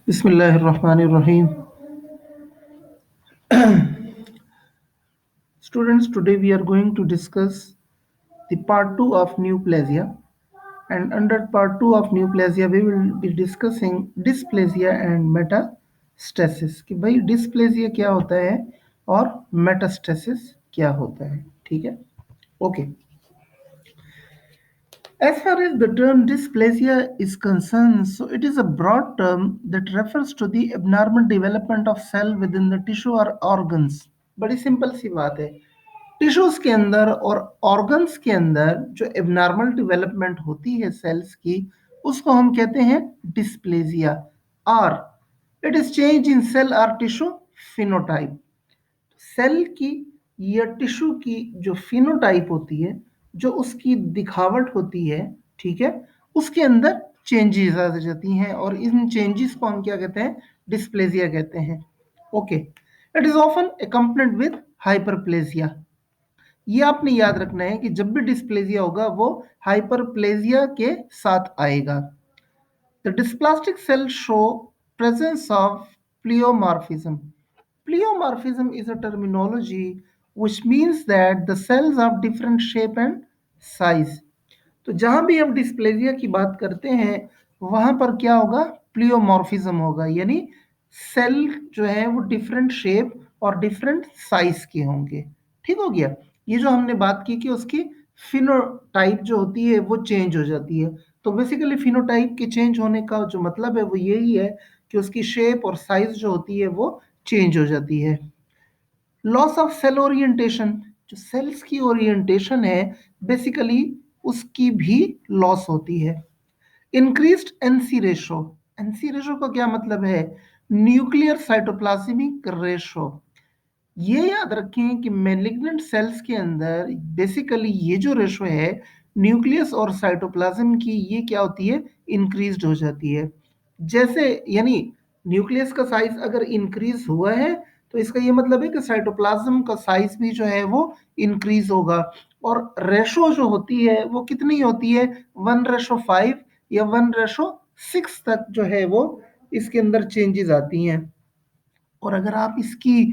Bismillahirrahmanirrahim. Students, today we are going to discuss the part 2 of neoplasia. And under part 2 of neoplasia, we will be discussing dysplasia and metastasis. कि भाई dysplasia क्या होता है और metastasis क्या होता है, ठीक है? Okay. As far as the term dysplasia is concerned, so it is a broad term that refers to the abnormal development of cell within the tissue or organs. बड़ी सिंपल सी बात है, टिश्यूज के अंदर और ऑर्गन्स के अंदर जो abnormal development होती है सेल्स की, उसको हम कहते हैं डिस्प्लेजिया, और it is change in cell और टिश्यू फिनोटाइप। सेल की या टिश्यू की जो फिनोटाइप होती है, जो उसकी दिखावट होती है, ठीक है, उसके अंदर चेंजेस आ जाती हैं और इन चेंजेस को हम क्या कहते हैं? डिस्प्लेजिया कहते हैं। Okay, it is often accompanied with hyperplasia. ये आपने याद रखना है कि जब भी डिस्प्लेजिया होगा वो हाइपरप्लेजिया के साथ आएगा। The dysplastic cell show presence of pleomorphism. Pleomorphism is a terminology which means that the cells of different shape and size. तो जहां भी हम डिस्प्लेजिया की बात करते हैं वहां पर क्या होगा? प्लियोमॉर्फिज्म होगा, यानी सेल जो है वो डिफरेंट शेप और डिफरेंट साइज के होंगे। ठीक हो गया? ये जो हमने बात की कि उसकी फिनोटाइप जो होती है वो चेंज हो जाती है। तो बेसिकली फिनोटाइप के चेंज होने का जो मतलब है वो यही है कि उसकी शेप और साइज जो होती है वो चेंज हो जाती है। लॉस ऑफ सेल ओरिएंटेशन, जो सेल्स की ओरिएंटेशन है बेसिकली उसकी भी लॉस होती है। Increased NC ratio, NC ratio का क्या मतलब है? Nuclear cytoplasmic ratio. ये याद रखें कि मैलिग्नेंट सेल्स के अंदर बेसिकली ये जो रेशो है न्यूक्लियस और साइटोप्लाज्म की, ये क्या होती है? इंक्रीज्ड हो जाती है। जैसे यानी न्यूक्लियस का साइज अगर इंक्रीज हुआ है तो इसका ये मतलब है कि साइटोप्लाज्म का साइज भी जो है वो इंक्रीज होगा। और रेशो जो होती है वो कितनी होती है? 1:5 या 1:6 तक जो है वो इसके अंदर चेंजेस आती हैं। और अगर आप इसकी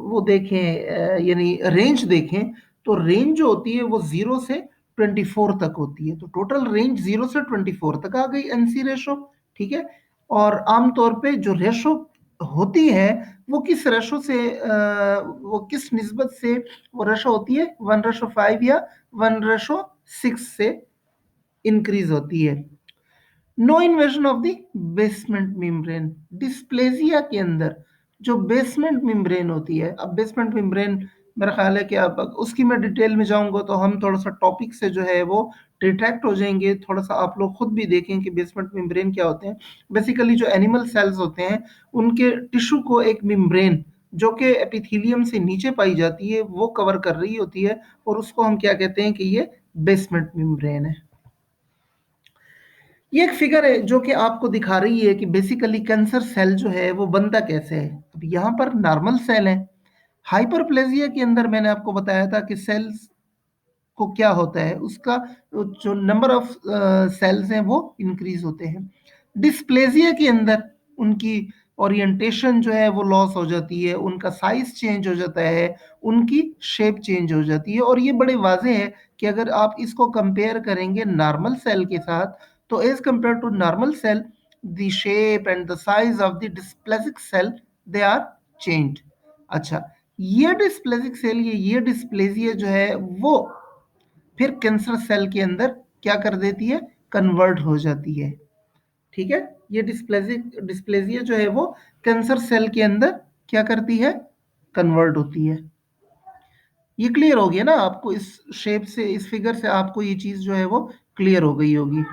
वो देखें यानी रेंज देखें, तो रेंज जो होती है वो 0 से 24 तक होती है। तो टोटल रेंज 0 से 24 तक आ गई एनसी रेशो, ठीक है। और आमतौर पे जो रेशो होती है वो किस रेशो से वो किस निस्बत से वो रेशो होती है? 1:5 या 1:6 से इंक्रीज होती है। No invasion of the basement membrane, dysplasia के अंदर जो बेसमेंट मेम्ब्रेन होती है, अब बेसमेंट मेम्ब्रेन मेरा ख्याल है कि अब उसकी मैं डिटेल में जाऊंगा तो हम थोड़ा सा टॉपिक से जो है वो डिट्रैक्ट हो जाएंगे। थोड़ा सा आप लोग खुद भी देखें कि बेसमेंट मेम्ब्रेन क्या होते हैं। बेसिकली जो एनिमल सेल्स होते हैं उनके टिश्यू को एक मेम्ब्रेन जो कि एपिथेलियम से नीचे पाई जाती है वो कवर कर रही होती है, और उसको हम क्या कहते हैं? कि ये बेसमेंट मेम्ब्रेन है। ये एक फिगर है जो कि आपको दिखा रही है कि बेसिकली कैंसर सेल जो है वो बनता कैसे है। अब यहाँ पर नॉर्मल सेल है। हाइपरप्लेजिया के अंदर मैंने आपको बताया था कि सेल्स को क्या होता है, उसका जो नंबर ऑफ सेल्स हैं वो इंक्रीज होते हैं। डिस्प्लेजिया के अंदर उनकी ओरिएंटेशन जो है वो लॉस हो जाती है, उनका साइज चेंज हो जाता है, उनकी शेप चेंज हो जाती है। और ये बड़े वाजे है कि अगर आप इसको कंपेयर करेंगे नॉर्मल सेल के साथ, तो as compare to normal cell the shape and the size of the dysplastic cell they are changed. अच्छा, ये डिस्प्लेसिक सेल, ये डिस्प्लेजिया जो है वो फिर कैंसर सेल के अंदर क्या कर देती है? कन्वर्ट हो जाती है। ठीक है, ये डिस्प्लेजिया जो है वो कैंसर सेल के अंदर क्या करती है? कन्वर्ट होती है। ये क्लियर हो गया ना आपको? इस शेप से, इस फिगर से आपको ये चीज जो है वो क्लियर हो गई होगी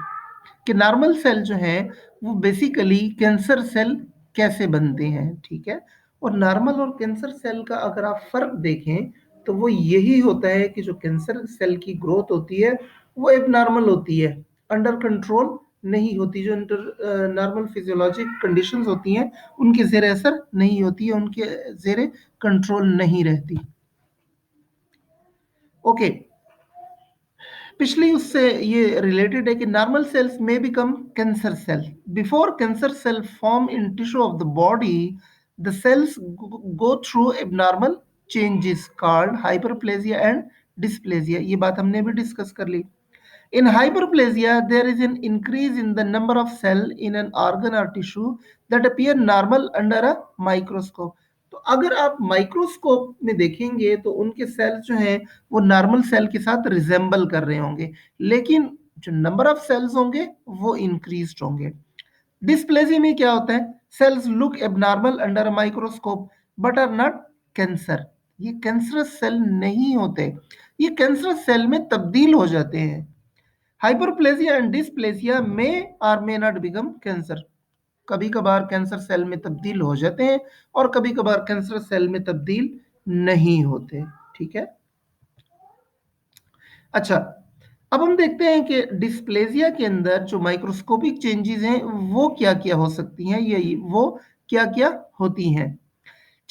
कि नॉर्मल सेल जो है वो बेसिकली कैंसर सेल कैसे बनते हैं। ठीक है, और नॉर्मल और कैंसर सेल का अगर आप फर्क देखें तो वो यही होता है कि जो कैंसर सेल की ग्रोथ होती है वो एबनॉर्मल होती है, अंडर कंट्रोल नहीं होती। जो नॉर्मल फिजियोलॉजिक कंडीशंस होती हैं उनके जेर असर नहीं होती है, उनके जेर कंट्रोल नहीं रहती। ओके, पिछली उससे ये रिलेटेड है कि नॉर्मल सेल्स में become cancer cell before cancer cell form in tissue of the body the cells go through abnormal changes called hyperplasia and dysplasia ये बात हमने भी डिस्कस कर ली In hyperplasia, there is an increase in the number of cells in an organ or tissue that appear normal under a microscope. तो अगर आप microscope में देखेंगे तो उनके सेल्स जो हैं वो नॉर्मल सेल के साथ रिजेंबल कर रहे होंगे लेकिन जो नंबर ऑफ सेल्स होंगे वो इंक्रीज होंगे डिस्प्लेजी में क्या होता है cells look abnormal under a microscope but are not cancer ये कैंसरस सेल नहीं होते ये कैंसरस सेल में तब्दील हो जाते हैं हाइपरप्लेजिया एंड डिस्प्लेजिया में are may not become cancer कभी कभार कैंसर सेल में तब्दील हो जाते हैं और कभी कभार कैंसर सेल में तब्दील नहीं होते ठीक है अच्छा अब हम देखते हैं कि डिस्प्लेजिया के अंदर जो माइक्रोस्कोपिक चेंजेस हैं वो क्या क्या हो सकती हैं ये वो क्या क्या होती हैं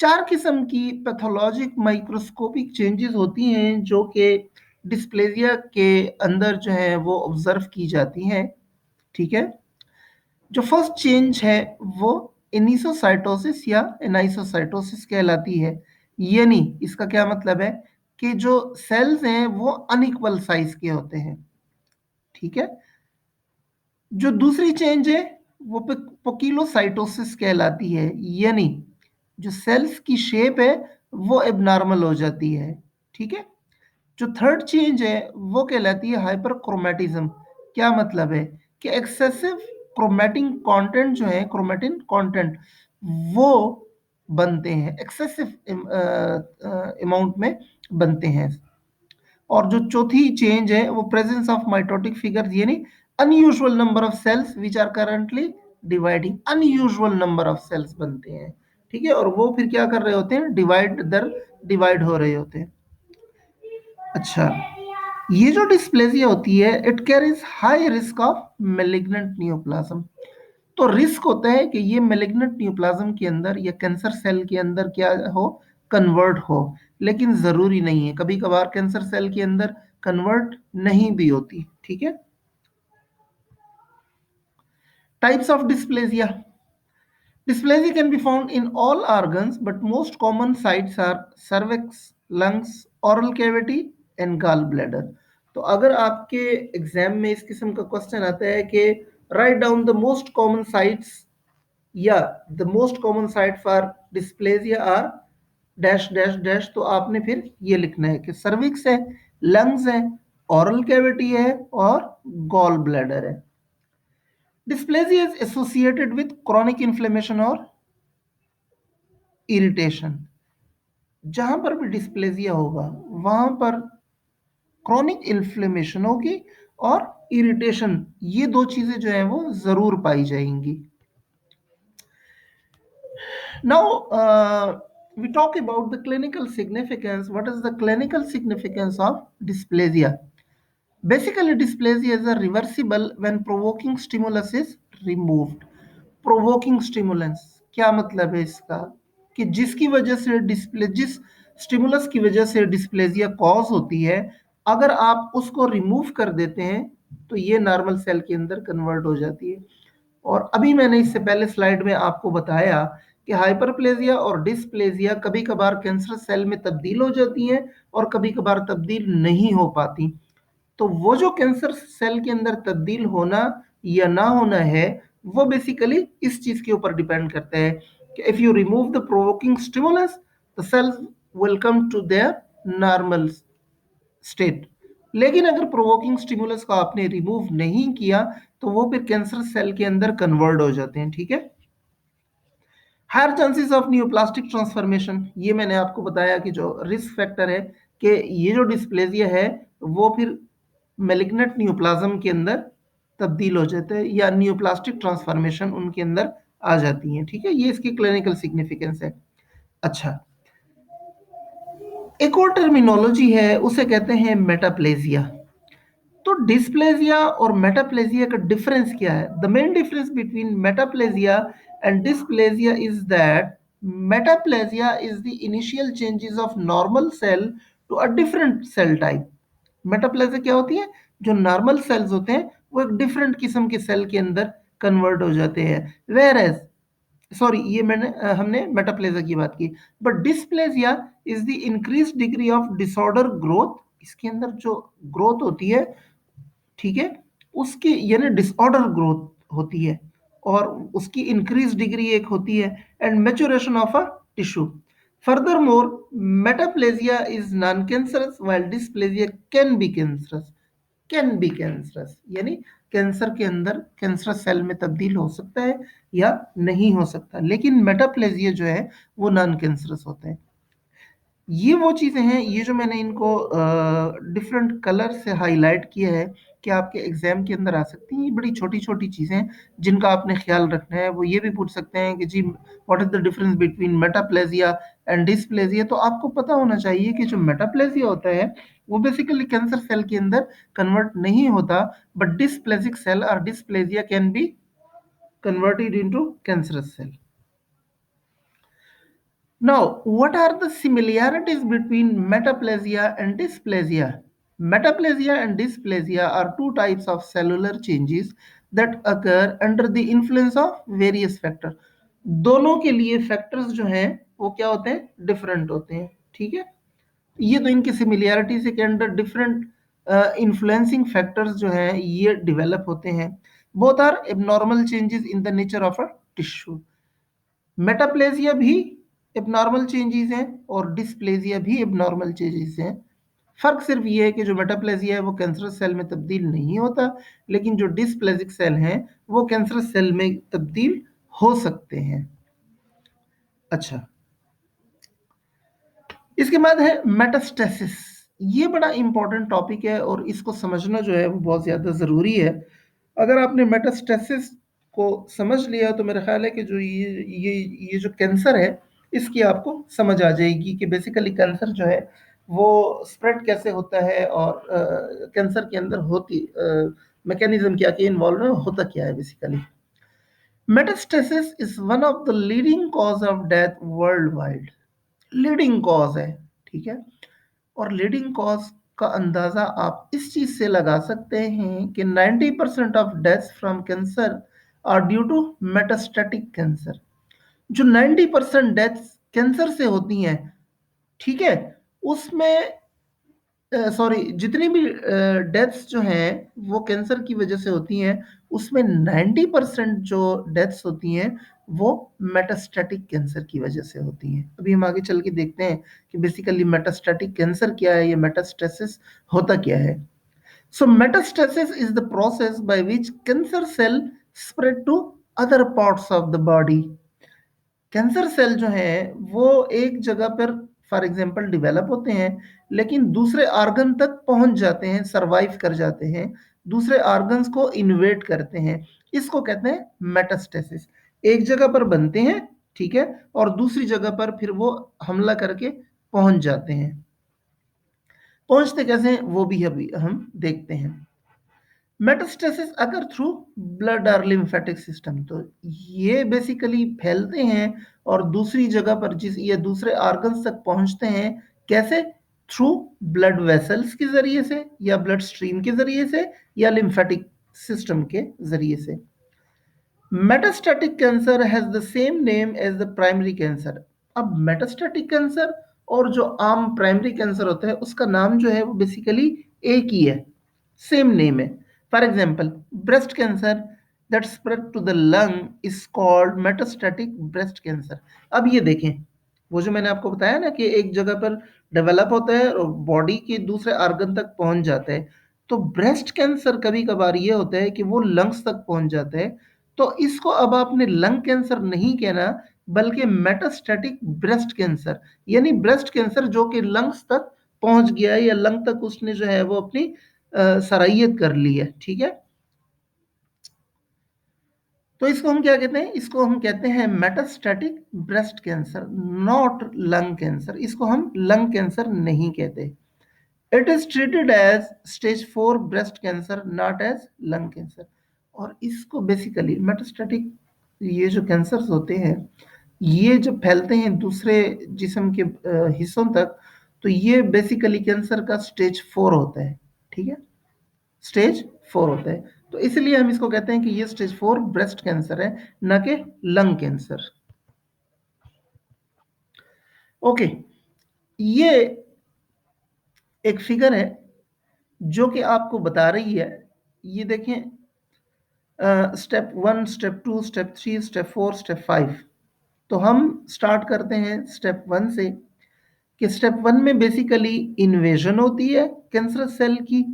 चार किस्म की पैथोलॉजिक माइक्रोस्कोपिक चेंजेस होती हैं जो कि डिस्प्लेजिया के अंदर जो है वो ऑब्जर्व की जाती हैं ठीक है जो फर्स्ट चेंज है वो इनिसोसाइटोसिस या एनाइसोसाइटोसिस कहलाती है यानी इसका क्या मतलब है कि जो सेल्स हैं वो अनइक्वल साइज के होते हैं ठीक है जो दूसरी चेंज है वो पोकिलोसाइटोसिस कहलाती है यानी जो सेल्स की शेप है वो एबनॉर्मल हो जाती है ठीक है जो थर्ड चेंज है वो कहलाती है हाइपरक्रोमेटिज्म क्या मतलब है कि एक्सेसिव क्रोमेटिन कंटेंट जो है क्रोमेटिन कंटेंट वो बनते हैं एक्सेसिव अमाउंट में बनते हैं और जो चौथी चेंज है वो प्रेजेंस ऑफ माइटोटिक फिगर्स यानी unusual number of cells which are currently dividing unusual number of cells बनते हैं ठीक है और वो फिर क्या कर रहे होते हैं डिवाइड हो रहे होते हैं अच्छा ये जो डिस्प्लेजिया होती है it carries high risk of malignant neoplasm तो रिस्क होता है कि ये मेलिग्नेंट नियोप्लाज्म के अंदर या कैंसर सेल के अंदर क्या हो कन्वर्ट हो लेकिन जरूरी नहीं है कभी कभार कैंसर सेल के अंदर कन्वर्ट नहीं भी होती ठीक है types of dysplasia Dysplasia can be found in all organs, but most common sites are cervix, lungs, oral cavity and gallbladder. तो अगर आपके एग्जाम में इस किस्म का क्वेश्चन आता है कि write down the most common sites या the most common site for dysplasia are dash dash dash तो आपने फिर ये लिखना है कि सर्विक्स है लंग्स है ओरल कैविटी है और गॉल ब्लैडर है dysplasia is associated with chronic inflammation और इरिटेशन जहां पर भी डिस्प्लेजिया होगा वहां पर क्रॉनिक इन्फ्लेमेशन होगी और इरिटेशन ये दो चीजें जो है वो जरूर पाई जाएंगी now we talk about the clinical significance what is the clinical significance of dysplasia basically dysplasia is a reversible when provoking stimulus is removed provoking stimulus क्या मतलब है इसका कि जिसकी वजह से डिस्प्ले जिस स्टिमुलस की वजह से डिस्प्लेजिया कॉज होती है अगर आप उसको रिमूव कर देते हैं तो ये नॉर्मल सेल के अंदर कन्वर्ट हो जाती है और अभी मैंने इससे पहले स्लाइड में आपको बताया कि हाइपरप्लेजिया और डिस्प्लेजिया कभी कभार कैंसर सेल में तब्दील हो जाती हैं और कभी कभार तब्दील नहीं हो पाती तो वो जो कैंसर सेल के अंदर तब्दील होना या ना होना है वो बेसिकली इस चीज के ऊपर डिपेंड करता है कि if you remove the provoking stimulus the cells will come to their normal state लेकिन अगर प्रोवोकिंग स्टिमुलस को आपने रिमूव नहीं किया तो वो फिर कैंसर सेल के अंदर कन्वर्ट हो जाते हैं ठीक है higher chances of neoplastic transformation ये मैंने आपको बताया कि जो रिस्क फैक्टर है कि ये जो डिस्प्लेजिया है वो फिर मेलिग्नेंट न्यूप्लाज्म के अंदर तब्दील हो जाते हैं या न्यूप्लास्टिक ट्रांसफॉर्मेशन उनके अंदर आ जाती हैं ठीक है ये इसकी क्लिनिकल सिग्निफिकेंस है अच्छा एक और टर्मिनोलॉजी है उसे कहते हैं मेटाप्लेजिया तो डिस्प्लेजिया और मेटाप्लेजिया का डिफरेंस क्या है the main difference between metaplasia and dysplasia is that metaplasia is the initial changes of normal cell to a different cell type metaplasia क्या होती है जो नॉर्मल सेल्स होते हैं वो एक डिफरेंट किस्म के सेल के अंदर कन्वर्ट हो जाते हैं। वेयर एज, सॉरी ये हमने मेटाप्लेजिया की बात की, but dysplasia is the increase degree of disorder growth. इसके अंदर जो ग्रोथ होती है, ठीक है, उसकी यानी डिसऑर्डर ग्रोथ होती है, और उसकी इंक्रीज डिग्री एक होती है, and maturation of a tissue. Furthermore, metaplasia is non cancerous while dysplasia can be cancerous. Can be cancerous यानी कैंसर के अंदर कैंसरस सेल में तब्दील हो सकता है या नहीं हो सकता, लेकिन मेटाप्लेजिया जो है वो नॉन कैंसरस होते हैं। ये वो चीजें हैं, ये जो मैंने इनको डिफरेंट कलर से हाईलाइट किया है कि आपके एग्जाम के अंदर आ सकती हैं। ये बड़ी छोटी छोटी चीजें हैं जिनका आपने ख्याल रखना है। वो ये भी पूछ सकते हैं कि जी what is the difference between metaplasia and dysplasia. तो आपको पता होना चाहिए कि जो मेटाप्लेजिया होता है वो बेसिकली कैंसर सेल के अंदर कन्वर्ट नहीं होता, बट डिस्प्लेजिक सेल और dysplasia can be converted into cancerous cell. Now, what are the similarities between metaplasia and dysplasia? Metaplasia and dysplasia are two types of cellular changes that occur under the influence of various factors. दोनों के लिए factors जो हैं वो क्या होते हैं, different होते हैं, ठीक है। ये तो इनकी सिमिलैरिटीज के अंडर डिफरेंट इन्फ्लुएंसिंग फैक्टर्स जो हैं ये डेवलप होते हैं। Both are abnormal changes in the nature of a tissue. Metaplasia भी एबनॉर्मल चेंजेस हैं और डिस्प्लेजिया भी एबनॉर्मल चेंजेस हैं। फर्क सिर्फ ये है कि जो मेटाप्लेजिया है वो कैंसरस सेल में तब्दील नहीं होता, लेकिन जो डिस्प्लेजिक सेल हैं वो कैंसरस सेल में तब्दील हो सकते हैं। अच्छा, इसके बाद है मेटास्टेसिस। ये बड़ा इंपॉर्टेंट टॉपिक है और इसको समझना जो है वो बहुत ज्यादा जरूरी है। अगर आपने मेटास्टेसिस को समझ लिया तो मेरा ख्याल है कि जो ये जो कैंसर है इसकी आपको समझ आ जाएगी कि बेसिकली कैंसर जो है वो स्प्रेड कैसे होता है, और कैंसर के अंदर होती मैकेनिज्म क्या क्या इन्वॉल्व है, होता क्या है basically. Metastasis is one of the leading cause of death world wide. Leading cause है, ठीक है। और लीडिंग कॉज का अंदाजा आप इस चीज से लगा सकते हैं कि 90% of deaths from cancer are due to metastatic cancer. जो 90% डेथ्स कैंसर से होती हैं, ठीक है, उसमें सॉरी जितनी भी डेथ्स जो हैं वो कैंसर की वजह से होती हैं, उसमें 90% जो डेथ्स होती हैं वो मेटास्टैटिक कैंसर की वजह से होती हैं। अभी हम आगे चल के देखते हैं कि बेसिकली मेटास्टैटिक कैंसर क्या है, ये मेटास्टेसिस होता क्या है। So metastasis is the process by which cancer cell spread to other parts of the body. Cancer cell जो है वो एक जगह पर फॉर एग्जांपल डेवलप होते हैं, लेकिन दूसरे ऑर्गन तक पहुंच जाते हैं, सरवाइव कर जाते हैं, दूसरे ऑर्गन्स को इन्वेट करते हैं। इसको कहते हैं मेटास्टेसिस। एक जगह पर बनते हैं, ठीक है, और दूसरी जगह पर फिर वो हमला करके पहुंच जाते हैं। पहुंचते कैसे हैं वो भी अभी हम देखते हैं। मेटास्टेसिस अगर थ्रू ब्लड और लिम्फेटिक सिस्टम, तो ये बेसिकली फैलते हैं और दूसरी जगह पर जिस ये दूसरे ऑर्गन्स तक पहुंचते हैं। कैसे? थ्रू ब्लड वेसल्स के जरिए से, या ब्लड स्ट्रीम के जरिए से, या लिम्फेटिक सिस्टम के जरिए से। Metastatic cancer has the same name as the primary cancer. अब मेटास्टैटिक कैंसर और जो आम प्राइमरी कैंसर होता है उसका नाम जो है वो बेसिकली एक ही है, सेम नेम है। For example, breast cancer that spread to the lung is called metastatic breast cancer. अब ये देखें, वो जो मैंने आपको बताया ना कि एक जगह पर डेवलप होता है और बॉडी के दूसरे ऑर्गन तक पहुंच जाता है, तो ब्रेस्ट कैंसर कभी कभार ये होता है कि वो लंग्स तक पहुंच जाता है। तो इसको अब आपने लंग कैंसर नहीं कहना, बल्कि मेटास्टैटिक ब्रेस्ट कैंसर, यानी ब्रेस्ट कैंसर जो कि लंग्स तक पहुंच गया है, या लंग तक उसने जो है वो अपनी सराहियत कर ली है, ठीक है। तो इसको हम क्या कहते हैं? इसको हम कहते हैं metastatic breast cancer, not lung cancer. इसको हम लंग कैंसर नहीं कहते। It is treated as stage 4 breast cancer, not as lung cancer. और इसको बेसिकली मेटास्टैटिक, ये जो कैंसर्स होते हैं ये जब फैलते हैं दूसरे जिस्म के हिस्सों तक, तो ये बेसिकली कैंसर का स्टेज 4 होता है, ठीक है। स्टेज 4 होता है। तो इसलिए हम इसको कहते हैं कि ये स्टेज 4 ब्रेस्ट कैंसर है, न कि लंग कैंसर। ओके, ये एक फिगर है जो कि आपको बता रही है, ये देखें, step 1, step 2, step 3, step 4, step 5। तो हम स्टार्ट करते हैं स्टेप 1 से, कि स्टेप 1 में बेसिकली इन्वेजन होती है कैंसर सेल की।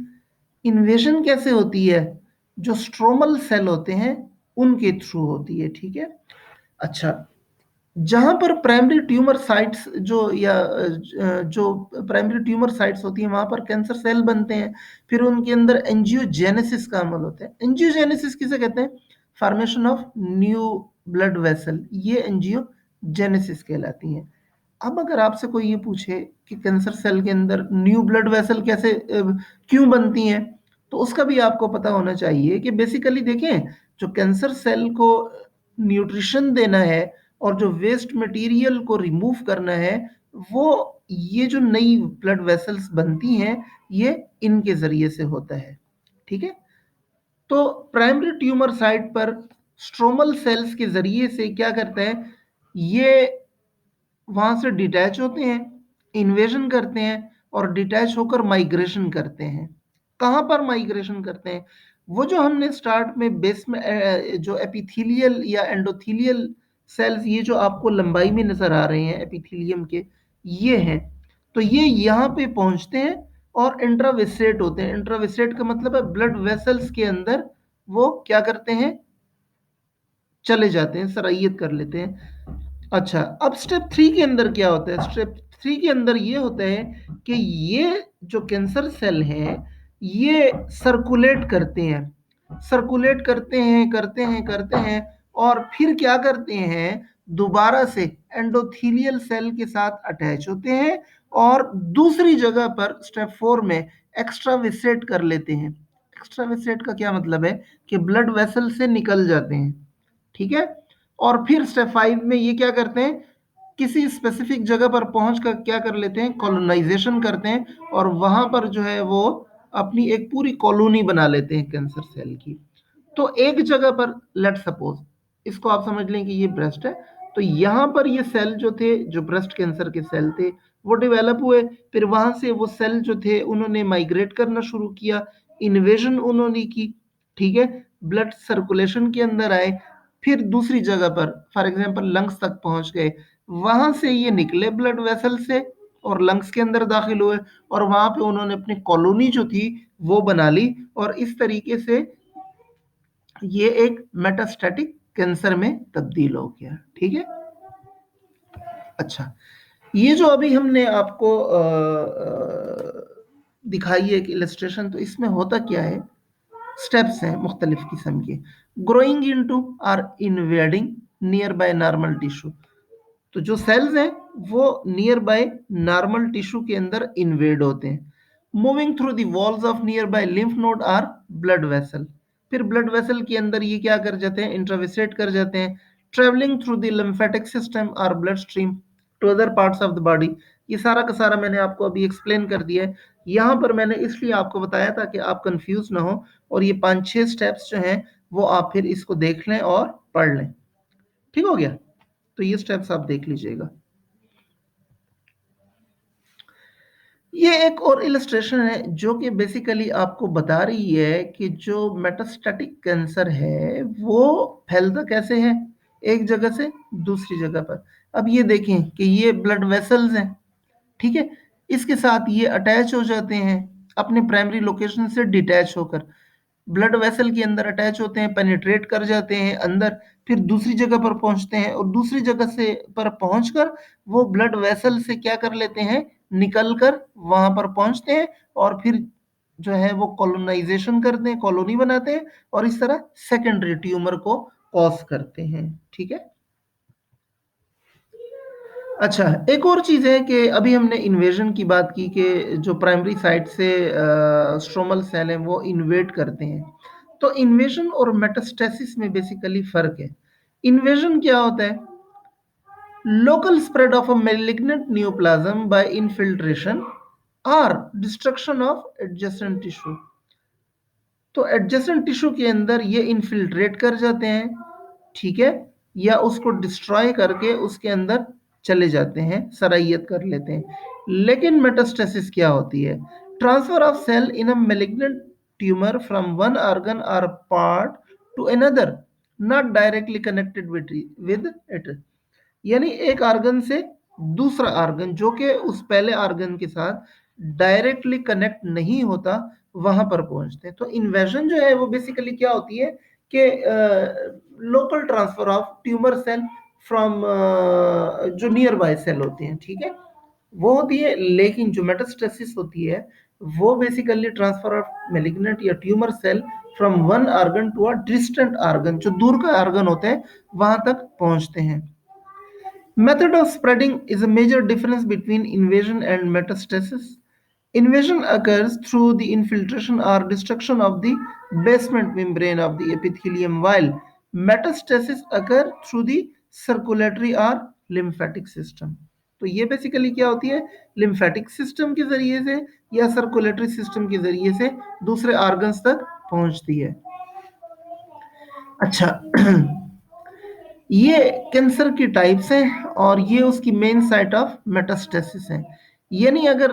इन्वेजन कैसे होती है? जो स्ट्रोमल सेल होते हैं उनके थ्रू होती है, ठीक है। अच्छा, जहां पर प्राइमरी ट्यूमर साइट्स जो प्राइमरी ट्यूमर साइट्स होती हैं वहां पर कैंसर सेल बनते हैं, फिर उनके अंदर एंजियोजेनेसिस का अमल होता है। एंजियोजेनेसिस किसे कहते हैं? Formation of new blood vessel, ये एंजियोजेनेसिस कहलाती है। अब अगर आपसे कोई ये पूछे कि कैंसर सेल के अंदर न्यू ब्लड वेसल कैसे क्यों बनती हैं, तो उसका भी आपको पता होना चाहिए कि बेसिकली देखें, जो कैंसर सेल को न्यूट्रिशन देना है और जो वेस्ट मटेरियल को रिमूव करना है, वो ये जो नई ब्लड वेसल्स बनती हैं ये इनके जरिए से होता है, ठीक है। तो प्राइमरी ट्यूमर साइट पर स्ट्रोमल सेल्स के जरिए से क्या करता है, ये वहां से डिटैच होते हैं, इन्वेजन करते हैं और डिटैच होकर माइग्रेशन करते हैं। कहां पर माइग्रेशन करते हैं? वो जो हमने स्टार्ट में बेस में जो एपिथेलियल या एंडोथेलियल सेल्स, ये जो आपको लंबाई में नजर आ रहे हैं एपिथेलियम के, ये हैं। तो ये यहाँ पे पहुंचते हैं और इंट्राविसेट होते हैं। इंट्राविसेट का मतलब है ब्लड वेसल्स के अंदर वो क्या करते हैं, चले जाते हैं, सरायत कर लेते हैं। अच्छा, अब स्टेप 3 के अंदर क्या होता है? स्टेप 3 के अंदर ये होता है कि ये जो कैंसर सेल हैं ये सर्कुलेट करते हैं, सर्कुलेट करते हैं और फिर क्या करते हैं, दोबारा से एंडोथेलियल सेल के साथ अटैच होते हैं और दूसरी जगह पर स्टेप 4 में एक्स्ट्राविसेट कर लेते हैं। एक्स्ट्राविसेट का क्या मतलब है? कि ब्लड वेसल से निकल जाते हैं, ठीक है। और फिर स्टेप 5 में ये क्या करते हैं, किसी स्पेसिफिक जगह पर पहुंच कर क्या कर लेते हैं, कॉलोनाइजेशन करते हैं और वहां पर जो है वो अपनी एक पूरी कॉलोनी बना लेते हैं कैंसर सेल की। तो एक जगह पर लेट सपोज इसको आप समझ लें कि ये ब्रेस्ट है, तो यहां पर ये सेल जो थे, जो ब्रेस्ट कैंसर के सेल थे, वो डेवलप हुए। फिर वहां से वो सेल जो थे उन्होंने माइग्रेट करना शुरू किया, इन्वेजन उन्होंने की, ठीक है, ब्लड सर्कुलेशन के अंदर आए, फिर दूसरी जगह पर फॉर एग्जांपल लंग्स तक पहुंच गए, वहां से ये निकले ब्लड वेसल से और लंग्स के अंदर दाखिल हुए और वहां पे उन्होंने अपनी कॉलोनी जो थी वो बना ली और इस तरीके से ये एक मेटास्टैटिक कैंसर में तब्दील हो गया, ठीक है। अच्छा, ये जो अभी हमने आपको दिखाई है कि इलस्ट्रेशन, तो इसमें होता क्या है, स्टेप्स हैं मुख्तलिफ किस्म के। Growing into or invading nearby normal tissue, तो जो सेल्स हैं वो नियर बाय नॉर्मल टिश्यू के अंदर इन्वेड होते हैं। Moving through the walls of nearby lymph node or blood vessel, फिर ब्लड वेसल के अंदर ये क्या कर जाते हैं, इंट्राविसेट कर जाते हैं। Travelling through the lymphatic system or bloodstream to other parts of the body, ये सारा का सारा मैंने आपको अभी एक्सप्लेन कर दिया है। यहाँ पर मैंने इसलिए आपको बताया था कि आप कंफ्यूज ना हो और ये 5-6 स्टेप्स जो हैं वो आप फिर इसको देख लें और पढ़ लें, ठीक हो गया। तो ये स्टेप्स आप देख लीजिएगा। ये एक और इलस्ट्रेशन है जो कि बेसिकली आपको बता रही है कि जो मेटास्टैटिक कैंसर है वो फैलता कैसे है एक जगह से दूसरी जगह पर। अब ये देखें कि ये ब्लड वेसल्स हैं, ठीक है, इसके साथ ये अटैच हो जाते हैं अपने प्राइमरी लोकेशन से डिटैच होकर, ब्लड वेसल के अंदर अटैच होते हैं, पेनिट्रेट कर जाते हैं अंदर, फिर दूसरी जगह पर पहुंचते हैं और दूसरी जगह से पर पहुंचकर वो ब्लड वेसल से क्या कर लेते हैं, निकल कर वहां पर पहुंचते हैं और फिर जो है वो कॉलोनाइजेशन करते हैं, कॉलोनी बनाते हैं और इस तरह सेकेंडरी ट्यूमर को कॉज करते हैं, ठीक है। अच्छा, एक और चीज है कि अभी हमने इन्वेजन की बात की कि जो प्राइमरी साइट से स्ट्रोमल सेल हैं वो इन्वेट करते हैं। तो इन्वेजन और मेटास्टेसिस में बेसिकली फर्क है। इन्वेजन क्या होता है? Local spread of a malignant neoplasm by infiltration और डिस्ट्रक्शन ऑफ एडजेसेंट टिश्यू। तो एडजेसेंट टिश्यू के अंदर ये इनफिल्ट्रेट कर जाते हैं, ठीक है, या उसको डिस्ट्रॉय करके उसके अंदर चले जाते हैं, सरायत कर लेते हैं। लेकिन मेटास्टेसिस क्या होती है? Transfer of cell in a malignant tumour from one organ or part to another, not directly connected with it. यानी एक ऑर्गन से दूसरा ऑर्गन जो कि उस पहले ऑर्गन के साथ डायरेक्टली कनेक्ट नहीं होता, वहां पर पहुंचते हैं। तो इन्वेजन जो है वो बेसिकली क्या होती है कि local transfer of tumour cell from जो नियर बाय सेल होते हैं, ठीक है, वो होती है। लेकिन जो मेटास्टेसिस होती है वो बेसिकली ट्रांसफर ऑफ मेलिग्नेंट या tumour cell from one organ to a distant organ, जो दूर का ऑर्गन होते हैं वहां तक पहुंचते हैं। Method of spreading is a major difference between invasion and metastasis. Invasion occurs through the infiltration or destruction of the basement membrane of the epithelium, while metastasis occur through the circulatory or lymphatic system. तो ये basically क्या होती है? Lymphatic system के जरिए से या circulatory system के जरिए से दूसरे ऑर्गन्स तक पहुंचती है। अच्छा, ये कैंसर की टाइप्स हैं और ये उसकी मेन साइट ऑफ मेटास्टेसिस है। यानी अगर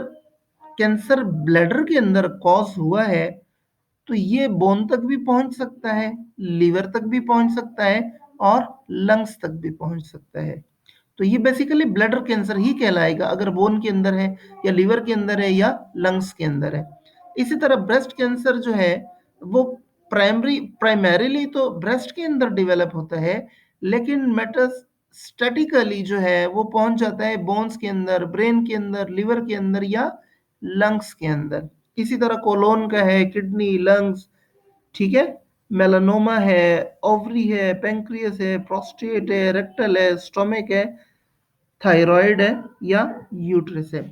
कैंसर ब्लैडर के अंदर कॉज हुआ है तो ये बोन तक भी पहुंच सकता है, लीवर तक भी पहुंच सकता है और लंग्स तक भी पहुंच सकता है। तो ये बेसिकली ब्लैडर कैंसर ही कहलाएगा अगर बोन के अंदर है या लीवर के अंदर है या लंग्स के अंदर है। इसी तरह ब्रेस्ट कैंसर जो है वो प्राइमरीली तो ब्रेस्ट के अंदर डेवलप होता है, लेकिन मेटास्टैटिकली जो है वो पहुंच जाता है बोन्स के अंदर, ब्रेन के अंदर, लिवर के अंदर या लंग्स के अंदर। इसी तरह कोलोन का है, किडनी, लंग्स, ठीक है, मेलानोमा है, ओवरी है, पेंक्रियस है, प्रोस्टेट है, रेक्टल है, स्टोमिक है, थायराइड है या यूट्रस है।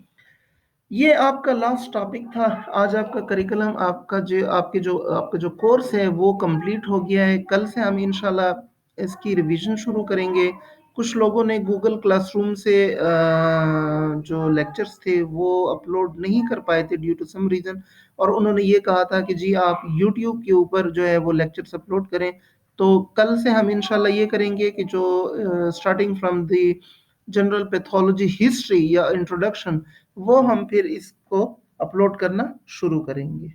ये आपका लास्ट टॉपिक था। आज आपका करिकुलम, आपका जो कोर्स है वो कंप्लीट हो गया है। कल से हम इंशाल्लाह इसकी रिवीजन शुरू करेंगे। कुछ लोगों ने गूगल क्लासरूम से जो लेक्चर्स थे वो अपलोड नहीं कर पाए थे ड्यू टू सम रीज़न, और उन्होंने ये कहा था कि जी आप यूट्यूब के ऊपर जो है वो लेक्चर्स अपलोड करें। तो कल से हम इंशाल्लाह ये करेंगे कि जो starting from the general pathology history या इंट्रोडक्शन, वो हम फिर इसको अपलोड करना शुरू करेंगे।